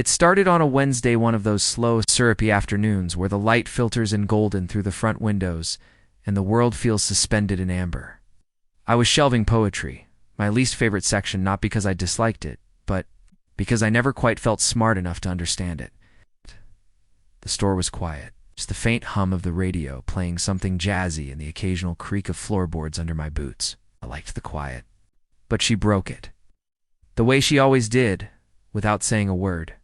It started on a Wednesday, one of those slow, syrupy afternoons where the light filters in golden through the front windows and the world feels suspended in amber. I was shelving poetry, my least favorite section, not because I disliked it, but because I never quite felt smart enough to understand it. The store was quiet, just the faint hum of the radio playing something jazzy and the occasional creak of floorboards under my boots. I liked the quiet. But she broke it. The way she always did, without saying a word.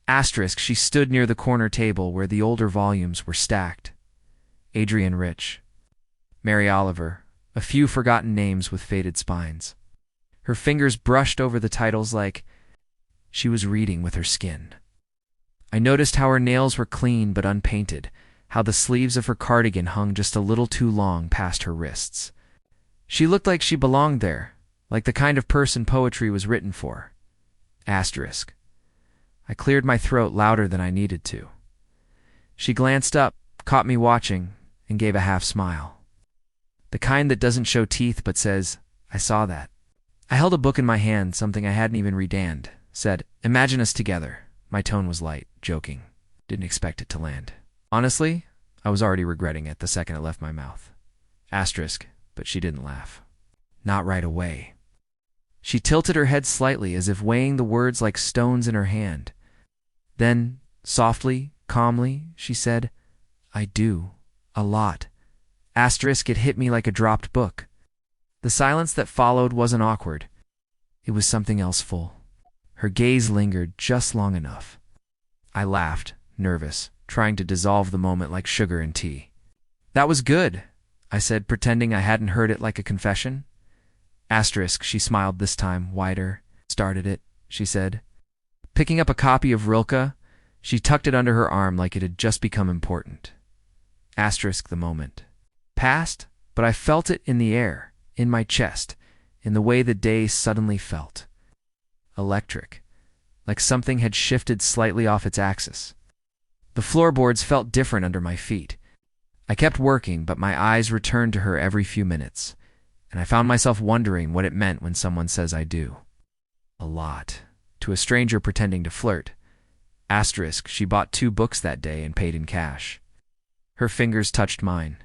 Asterisk, she stood near the corner table where the older volumes were stacked. Adrian Rich, Mary Oliver, a few forgotten names with faded spines. Her fingers brushed over the titles like she was reading with her skin. I noticed how her nails were clean but unpainted, how the sleeves of her cardigan hung just a little too long past her wrists. She looked like she belonged there, like the kind of person poetry was written for. Asterisk. I cleared my throat louder than I needed to. She glanced up, caught me watching, and gave a half smile. The kind that doesn't show teeth but says, "I saw that." I held a book in my hand, something I hadn't even redanned. Said, "Imagine us together." My tone was light, joking. Didn't expect it to land. Honestly, I was already regretting it the second it left my mouth. Asterisk, but she didn't laugh. Not right away. She tilted her head slightly as if weighing the words like stones in her hand. Then, softly, calmly, she said, "I do. A lot." Asterisk, it hit me like a dropped book. The silence that followed wasn't awkward. It was something else full. Her gaze lingered just long enough. I laughed, nervous, trying to dissolve the moment like sugar in tea. "That was good," I said, pretending I hadn't heard it like a confession. Asterisk, she smiled this time, wider. "Started it," she said. Picking up a copy of Rilke, she tucked it under her arm like it had just become important. Asterisk, the moment passed, but I felt it in the air, in my chest, in the way the day suddenly felt. Electric, like something had shifted slightly off its axis. The floorboards felt different under my feet. I kept working, but my eyes returned to her every few minutes, and I found myself wondering what it meant when someone says "I do." A lot. To a stranger pretending to flirt. Asterisk, she bought 2 books that day and paid in cash. Her fingers touched mine.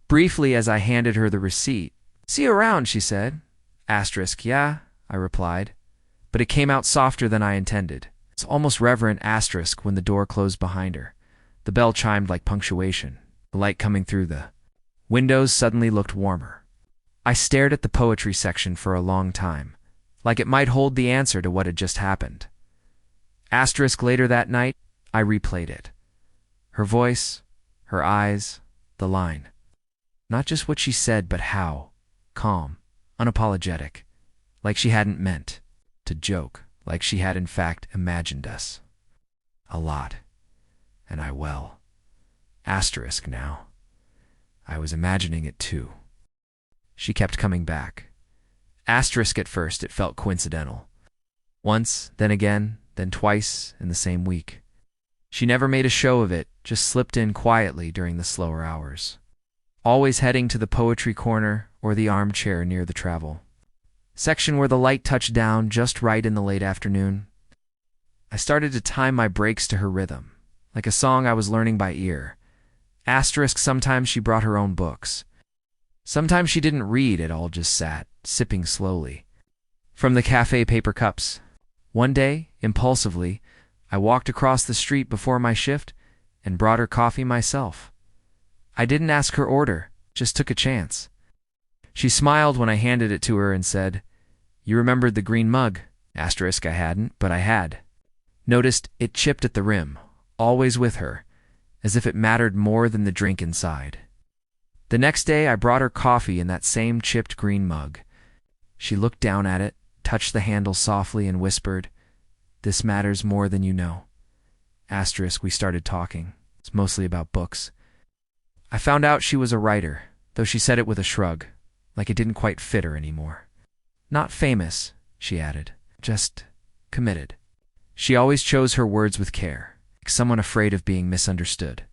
Briefly, as I handed her the receipt. "See you around," she said. Asterisk, "Yeah," I replied. But it came out softer than I intended. It's almost reverent. Asterisk, when the door closed behind her. The bell chimed like punctuation. The light coming through the windows suddenly looked warmer. I stared at the poetry section for a long time, like it might hold the answer to what had just happened. Asterisk, later that night, I replayed it. Her voice, her eyes, the line. Not just what she said, but how. Calm, unapologetic, like she hadn't meant to joke, like she had in fact imagined us. A lot. And asterisk now. I was imagining it too. She kept coming back. Asterisk, at first it felt coincidental. Once, then again, then twice in the same week. She never made a show of it, just slipped in quietly during the slower hours. Always heading to the poetry corner or the armchair near the travel section where the light touched down just right in the late afternoon. I started to time my breaks to her rhythm, like a song I was learning by ear. Asterisk, sometimes she brought her own books. Sometimes she didn't read at all, just sat, sipping slowly from the cafe paper cups. One day, impulsively, I walked across the street before my shift and brought her coffee myself. I didn't ask her order, just took a chance. She smiled when I handed it to her and said, "You remembered the green mug." Asterisk, I hadn't, but I had. Noticed it chipped at the rim, always with her, as if it mattered more than the drink inside. The next day I brought her coffee in that same chipped green mug. She looked down at it, touched the handle softly and whispered, "This matters more than you know." Asterisk, we started talking. It's mostly about books. I found out she was a writer, though she said it with a shrug, like it didn't quite fit her anymore. Not famous, she added, just committed. She always chose her words with care, like someone afraid of being misunderstood.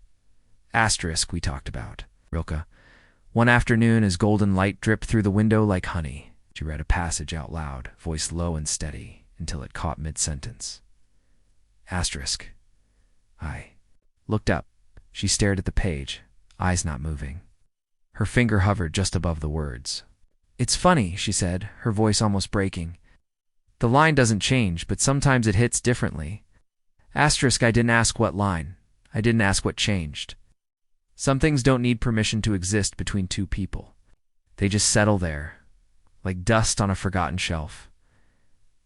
Asterisk, we talked about Rilke. One afternoon, as golden light dripped through the window like honey, she read a passage out loud, voice low and steady, until it caught mid-sentence. Asterisk. I looked up. She stared at the page, eyes not moving. Her finger hovered just above the words. It's funny, she said, her voice almost breaking. The line doesn't change, but sometimes it hits differently. Asterisk, I didn't ask what line. I didn't ask what changed. Some things don't need permission to exist between two people. They just settle there, like dust on a forgotten shelf.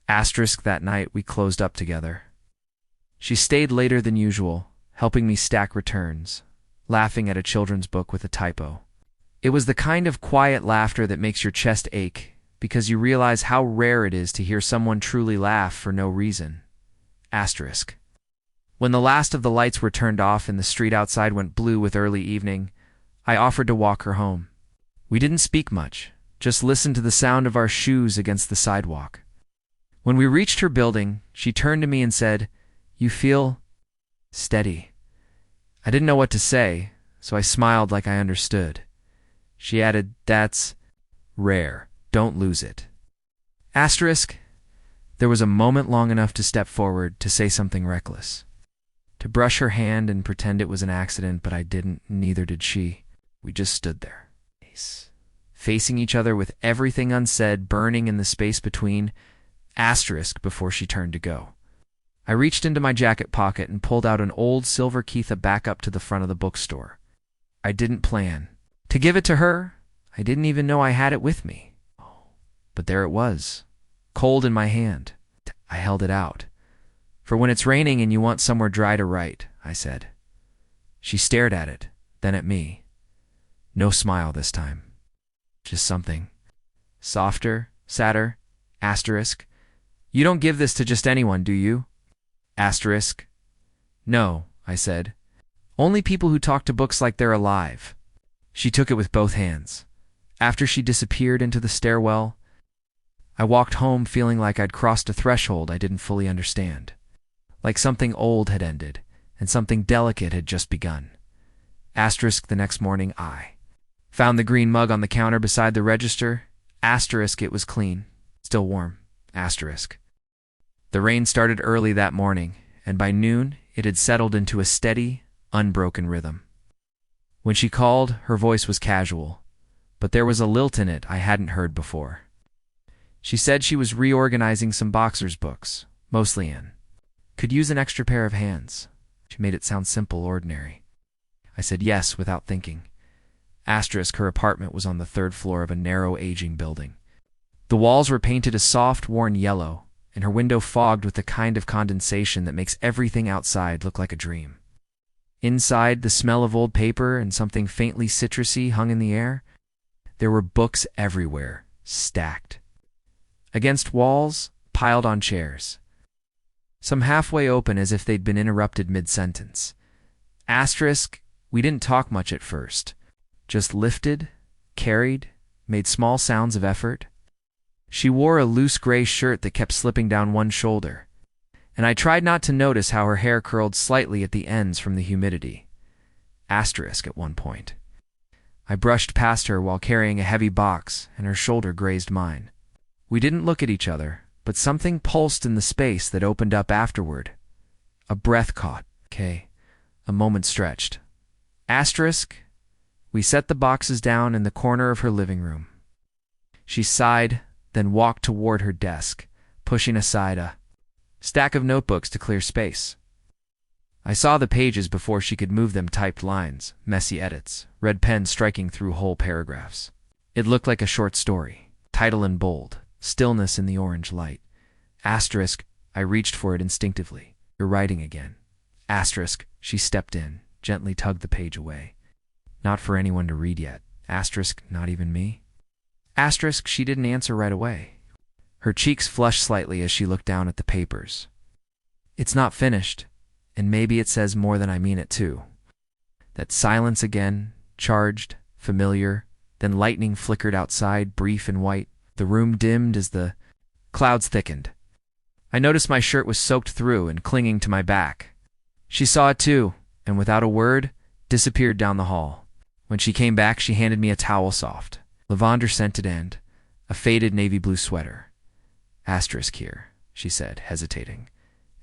Asterisk, that night we closed up together. She stayed later than usual, helping me stack returns, laughing at a children's book with a typo. It was the kind of quiet laughter that makes your chest ache, because you realize how rare it is to hear someone truly laugh for no reason. Asterisk. When the last of the lights were turned off and the street outside went blue with early evening, I offered to walk her home. We didn't speak much, just listened to the sound of our shoes against the sidewalk. When we reached her building, she turned to me and said, "You feel steady." I didn't know what to say, so I smiled like I understood. She added, "That's rare. Don't lose it." Asterisk. There was a moment long enough to step forward, to say something reckless. To brush her hand and pretend it was an accident, but I didn't, neither did she. We just stood there, facing each other with everything unsaid burning in the space between. Asterisk before she turned to go. I reached into my jacket pocket and pulled out an old silver Keitha back up to the front of the bookstore. I didn't plan to give it to her. I didn't even know I had it with me. But there it was, cold in my hand. I held it out. "For when it's raining and you want somewhere dry to write," I said. She stared at it, then at me. No smile this time. Just something. Softer, sadder. Asterisk. "You don't give this to just anyone, do you?" Asterisk. "No," I said. "Only people who talk to books like they're alive." She took it with both hands. After she disappeared into the stairwell, I walked home feeling like I'd crossed a threshold I didn't fully understand. Like something old had ended, and something delicate had just begun. Asterisk, the next morning, I found the green mug on the counter beside the register. Asterisk, it was clean, still warm. Asterisk. The rain started early that morning, and by noon it had settled into a steady, unbroken rhythm. When she called, her voice was casual, but there was a lilt in it I hadn't heard before. She said she was reorganizing some boxers' books, mostly in. Could use an extra pair of hands. She made it sound simple, ordinary. I said yes without thinking. Asterisk, her apartment was on the third floor of a narrow, aging building. The walls were painted a soft, worn yellow, and her window fogged with the kind of condensation that makes everything outside look like a dream. Inside, the smell of old paper and something faintly citrusy hung in the air. There were books everywhere, stacked. Against walls, piled on chairs. Some halfway open as if they'd been interrupted mid-sentence. Asterisk, we didn't talk much at first. Just lifted, carried, made small sounds of effort. She wore a loose gray shirt that kept slipping down one shoulder, and I tried not to notice how her hair curled slightly at the ends from the humidity. Asterisk at one point. I brushed past her while carrying a heavy box, and her shoulder grazed mine. We didn't look at each other, but something pulsed in the space that opened up afterward. A breath caught. A moment stretched. Asterisk. We set the boxes down in the corner of her living room. She sighed, then walked toward her desk, pushing aside a stack of notebooks to clear space. I saw the pages before she could move them, typed lines, messy edits, red pen striking through whole paragraphs. It looked like a short story, title in bold, stillness in the orange light. Asterisk, I reached for it instinctively. You're writing again. Asterisk, she stepped in, gently tugged the page away. Not for anyone to read yet. Asterisk, not even me. Asterisk, she didn't answer right away. Her cheeks flushed slightly as she looked down at the papers. It's not finished, and maybe it says more than I mean it to. That silence again, charged, familiar, then lightning flickered outside, brief and white. The room dimmed as the clouds thickened. I noticed my shirt was soaked through and clinging to my back. She saw it too, and without a word, disappeared down the hall. When she came back, she handed me a towel soft, lavender-scented and a faded navy blue sweater. Asterisk here, she said, hesitating.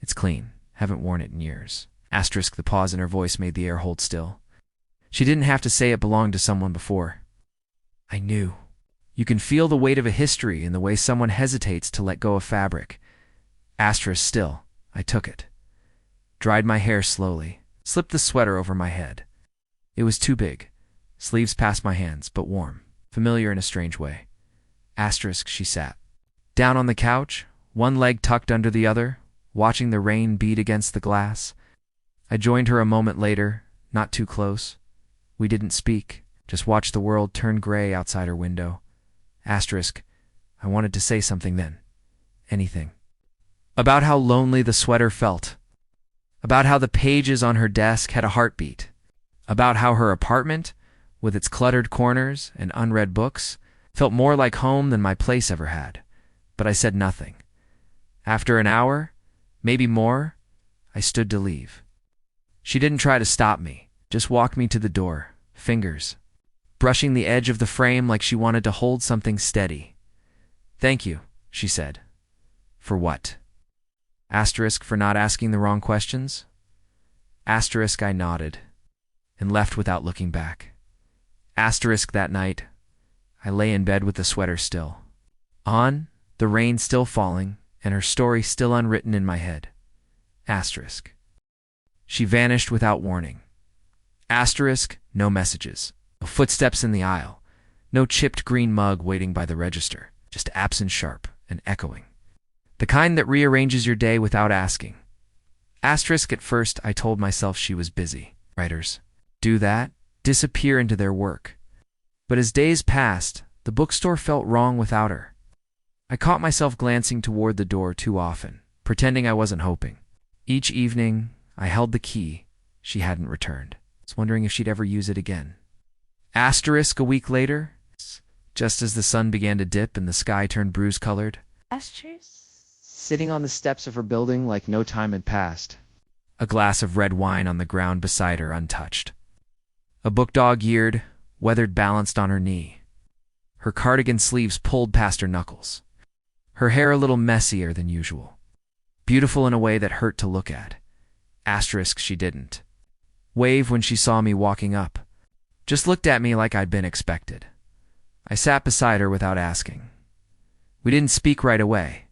It's clean, Haven't worn it in years. Asterisk, the pause in her voice made the air hold still. She didn't have to say it belonged to someone before. I knew. You can feel the weight of a history in the way someone hesitates to let go of fabric. Asterisk, still, I took it. Dried my hair slowly, slipped the sweater over my head. It was too big. Sleeves past my hands, but warm. Familiar in a strange way. Asterisk, she sat. Down on the couch, one leg tucked under the other, watching the rain beat against the glass. I joined her a moment later, not too close. We didn't speak, just watched the world turn gray outside her window. Asterisk, I wanted to say something then. Anything. About how lonely the sweater felt. About how the pages on her desk had a heartbeat. About how her apartment, with its cluttered corners and unread books, felt more like home than my place ever had. But I said nothing. After an hour, maybe more, I stood to leave. She didn't try to stop me, just walked me to the door, fingers, brushing the edge of the frame like she wanted to hold something steady. Thank you, she said. For what? Asterisk, for not asking the wrong questions? Asterisk, I nodded, and left without looking back. Asterisk, that night, I lay in bed with the sweater still on, the rain still falling, and her story still unwritten in my head. Asterisk. She vanished without warning. Asterisk, no messages, no footsteps in the aisle, no chipped green mug waiting by the register, just absent sharp and echoing. The kind that rearranges your day without asking. Asterisk, at first I told myself she was busy. Writers do that, disappear into their work. But as days passed, the bookstore felt wrong without her. I caught myself glancing toward the door too often, pretending I wasn't hoping. Each evening, I held the key. She hadn't returned. I was wondering if she'd ever use it again. Asterisk, a week later, just as the sun began to dip and the sky turned bruise-colored. Asterisk? Sitting on the steps of her building like no time had passed. A glass of red wine on the ground beside her untouched. A book dog-eared, weathered balanced on her knee. Her cardigan sleeves pulled past her knuckles. Her hair a little messier than usual. Beautiful in a way that hurt to look at. Asterisk, she didn't wave when she saw me walking up. Just looked at me like I'd been expected. I sat beside her without asking. We didn't speak right away.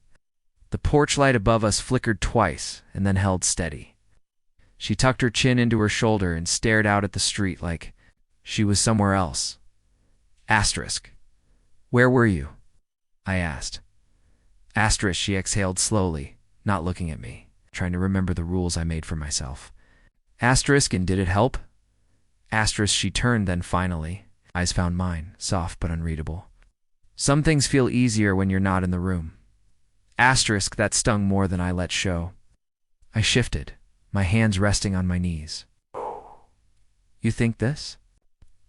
The porch light above us flickered twice and then held steady. She tucked her chin into her shoulder and stared out at the street like she was somewhere else. Asterisk. Where were you? I asked. Asterisk, she exhaled slowly, not looking at me, trying to remember the rules I made for myself. Asterisk, and did it help? Asterisk, she turned then finally. Eyes found mine, soft but unreadable. Some things feel easier when you're not in the room. Asterisk, that stung more than I let show. I shifted, my hands resting on my knees. You think this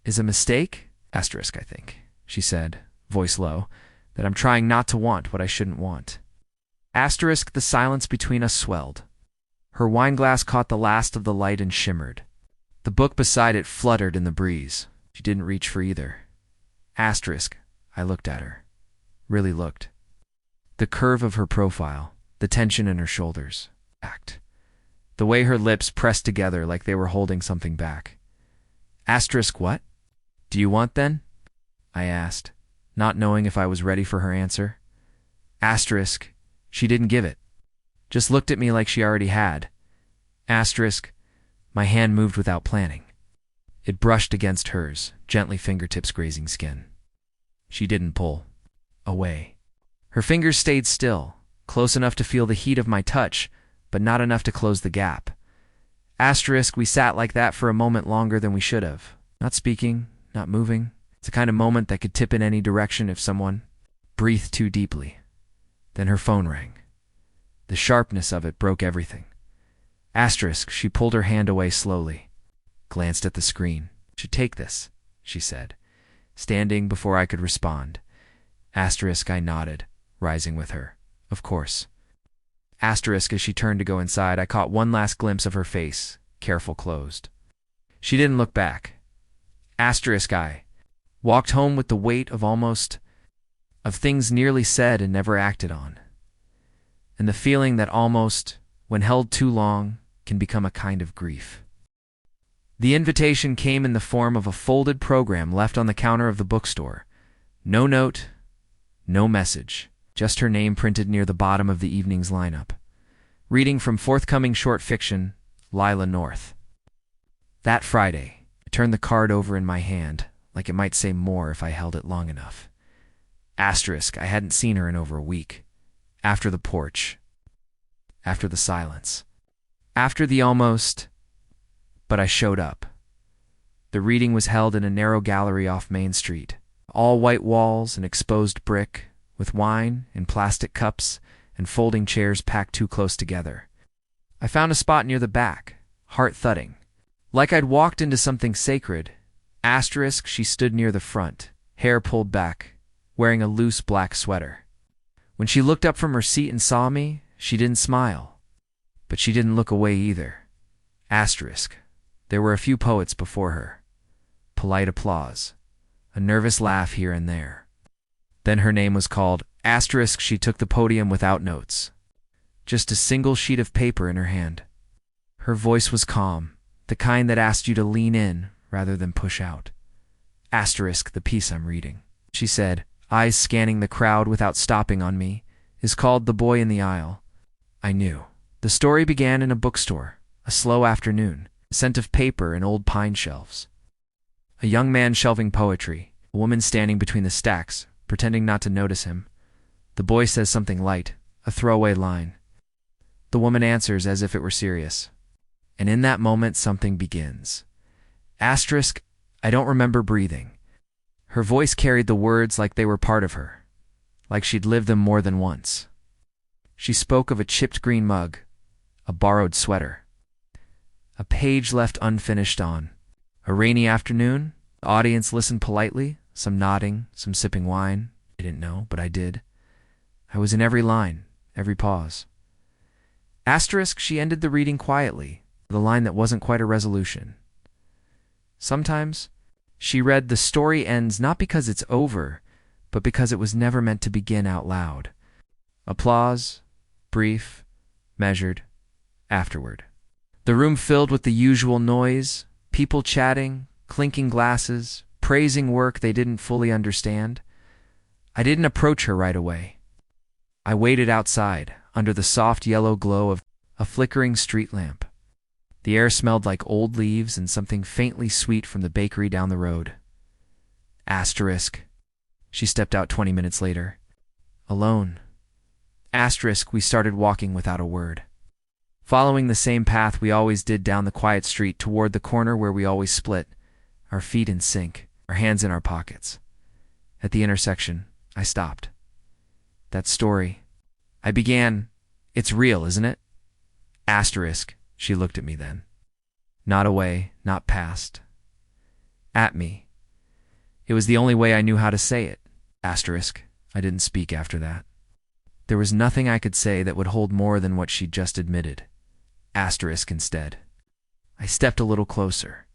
is a mistake? Asterisk, I think, she said, voice low, that I'm trying not to want what I shouldn't want. Asterisk, the silence between us swelled. Her wineglass caught the last of the light and shimmered. The book beside it fluttered in the breeze. She didn't reach for either. Asterisk, I looked at her. Really looked. The curve of her profile, the tension in her shoulders. Act. The way her lips pressed together like they were holding something back. Asterisk, what? Do you want then? I asked, not knowing if I was ready for her answer. Asterisk, she didn't give it. Just looked at me like she already had. Asterisk, my hand moved without planning. It brushed against hers, gently fingertips grazing skin. She didn't pull. Away. Her fingers stayed still, close enough to feel the heat of my touch, but not enough to close the gap. Asterisk, we sat like that for a moment longer than we should have. Not speaking, not moving. It's the kind of moment that could tip in any direction if someone breathed too deeply. Then her phone rang. The sharpness of it broke everything. Asterisk, she pulled her hand away slowly, glanced at the screen. Should take this, she said, standing before I could respond. Asterisk, I nodded, rising with her. Of course. Asterisk, as she turned to go inside, I caught one last glimpse of her face, careful closed. She didn't look back. Asterisk, I walked home with the weight of things nearly said and never acted on. And the feeling that almost when held too long, can become a kind of grief. The invitation came in the form of a folded program left on the counter of the bookstore. No note, no message, just her name printed near the bottom of the evening's lineup. Reading from forthcoming short fiction, Lila North. That Friday, I turned the card over in my hand, like it might say more if I held it long enough. Asterisk, I hadn't seen her in over a week. After the porch. After the silence. After the almost... But I showed up. The reading was held in a narrow gallery off Main Street. All white walls and exposed brick, with wine in plastic cups and folding chairs packed too close together. I found a spot near the back, heart thudding. Like I'd walked into something sacred. Asterisk, she stood near the front, hair pulled back, wearing a loose black sweater. When she looked up from her seat and saw me, she didn't smile. But she didn't look away either. Asterisk. There were a few poets before her. Polite applause. A nervous laugh here and there. Then her name was called. Asterisk, she took the podium without notes. Just a single sheet of paper in her hand. Her voice was calm, the kind that asked you to lean in rather than push out. Asterisk, the piece I'm reading, she said, eyes scanning the crowd without stopping on me, is called The Boy in the Aisle. I knew. The story began in a bookstore, a slow afternoon, scent of paper and old pine shelves. A young man shelving poetry, a woman standing between the stacks, pretending not to notice him. The boy says something light, a throwaway line. The woman answers as if it were serious. And in that moment something begins. Asterisk, I don't remember breathing. Her voice carried the words like they were part of her, like she'd lived them more than once. She spoke of a chipped green mug, a borrowed sweater, a page left unfinished on. A rainy afternoon, the audience listened politely, some nodding, some sipping wine. I didn't know, but I did. I was in every line, every pause. Asterisk, she ended the reading quietly, with a line that wasn't quite a resolution. Sometimes, she read, the story ends not because it's over, but because it was never meant to begin out loud. Applause, brief, measured, afterward. The room filled with the usual noise, people chatting, clinking glasses, praising work they didn't fully understand. I didn't approach her right away. I waited outside, under the soft yellow glow of a flickering street lamp. The air smelled like old leaves and something faintly sweet from the bakery down the road. Asterisk. She stepped out 20 minutes later. Alone. Asterisk, we started walking without a word. Following the same path we always did down the quiet street toward the corner where we always split, our feet in sync, our hands in our pockets. At the intersection, I stopped. That story. I began, it's real, isn't it? Asterisk, she looked at me then. Not away, not past. At me. It was the only way I knew how to say it. Asterisk, I didn't speak after that. There was nothing I could say that would hold more than what she'd just admitted. Asterisk instead. I stepped a little closer.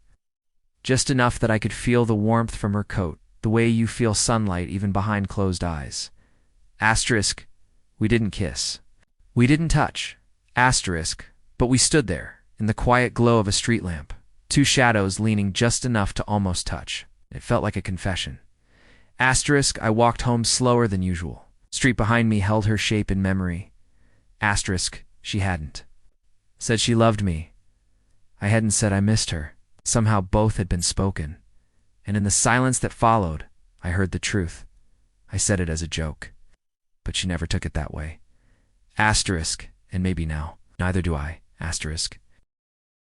Just enough that I could feel the warmth from her coat, the way you feel sunlight even behind closed eyes. Asterisk, we didn't kiss. We didn't touch. Asterisk, but we stood there, in the quiet glow of a street lamp, two shadows leaning just enough to almost touch. It felt like a confession. Asterisk, I walked home slower than usual. Street behind me held her shape in memory. Asterisk, she hadn't. Said she loved me. I hadn't said I missed her. Somehow both had been spoken. And in the silence that followed, I heard the truth. I said it as a joke. But she never took it that way. Asterisk, and maybe now. Neither do I. Asterisk.